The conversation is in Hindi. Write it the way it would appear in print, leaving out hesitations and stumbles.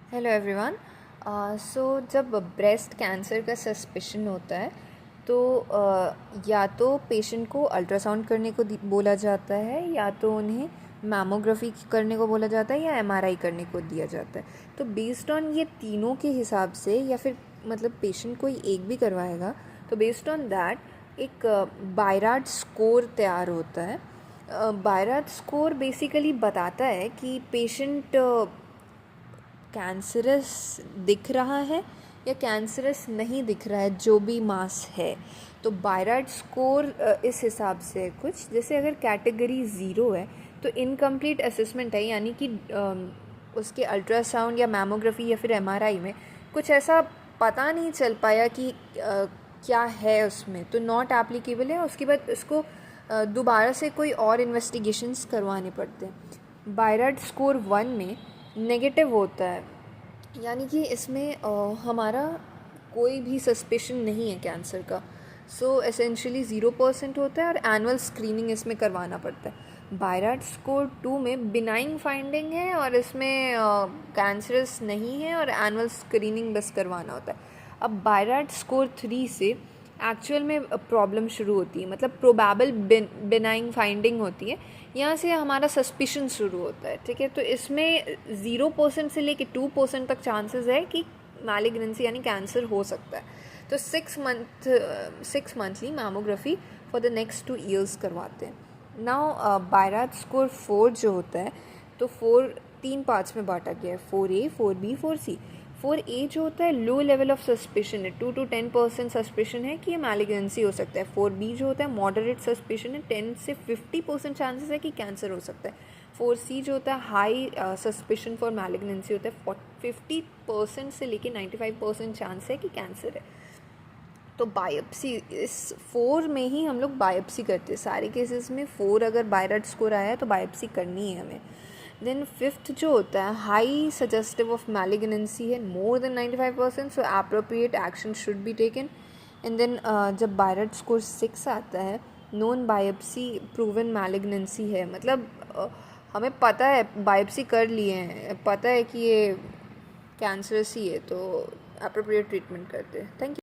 Hello everyone. सो जब ब्रेस्ट कैंसर का सस्पिशन होता है तो या तो पेशेंट को अल्ट्रासाउंड करने को बोला जाता है या तो उन्हें मैमोग्राफी करने को बोला जाता है या एमआरआई करने को दिया जाता है। तो बेस्ड ऑन ये तीनों के हिसाब से या फिर मतलब पेशेंट कोई एक भी करवाएगा तो बेस्ड ऑन दैट एक बायराड स्कोर तैयार होता है। बायराड स्कोर बेसिकली बताता है कि पेशेंट कैंसरस दिख रहा है या कैंसरस नहीं दिख रहा है, जो भी मास है। तो बायराड स्कोर इस हिसाब से है कुछ, जैसे अगर कैटेगरी 0 है तो इनकम्प्लीट असेसमेंट है, यानी कि उसके अल्ट्रासाउंड या मैमोग्राफी या फिर एमआरआई में कुछ ऐसा पता नहीं चल पाया कि क्या है उसमें, तो नॉट एप्लीकेबल है। उसके बाद उसको दोबारा से कोई और इन्वेस्टिगेशंस करवाने पड़ते हैं। बायराड स्कोर 1 में नेगेटिव होता है, यानी कि इसमें हमारा कोई भी सस्पेशन नहीं है कैंसर का। सो एसेंशियली 0% होता है और एनुअल स्क्रीनिंग इसमें करवाना पड़ता है। बायराड स्कोर 2 में बिनाइन फाइंडिंग है और इसमें कैंसरस नहीं है और एनुअल स्क्रीनिंग बस करवाना होता है। अब बायराड स्कोर 3 से एक्चुअल में प्रॉब्लम शुरू होती है, मतलब प्रोबेबल बिनाइन फाइंडिंग होती है, यहाँ से हमारा सस्पिशन शुरू होता है। ठीक है, तो इसमें 0% से लेके 2% तक चांसेस है कि मैलिग्नेंसी यानी कैंसर हो सकता है। तो 6 monthly mammography for the next 2 years करवाते हैं। नाउ बायराड स्कोर 4 जो होता है, तो 4 3 पार्ट्स में बांटा गया है, 4A 4B 4C। 4A जो होता है लो लेवल ऑफ सस्पिशन है, 2 to 10% सस्पिशन है कि ये मैलिग्नेंसी हो सकता है। 4B जो होता है मॉडरेट सस्पिशन है, 10 से 50% चांसेस है कि कैंसर हो सकता है। 4C जो होता है हाई सस्पिशन फॉर मैलिग्नेंसी होता है, 50% से लेके 95% चांस है कि कैंसर है। तो बायोप्सी इस 4 में ही हम लोग बायोप्सी करते हैं सारे केसेस में। 4 अगर बायराड स्कोर आया है तो बायोप्सी करनी है हमें। देन 5th जो होता है हाई सजेस्टिव ऑफ मैलिग्नेंसी है, more than 95%, so appropriate action should be taken. And then जब बायराड स्कोर 6 आता है, नॉन बायोप्सी प्रूवन मैलिग्नेंसी है, मतलब हमें पता है, बायोप्सी कर लिए हैं, पता है कि ये कैंसरस ही है, तो एप्रोप्रिएट ट्रीटमेंट करते हैं। Thank you.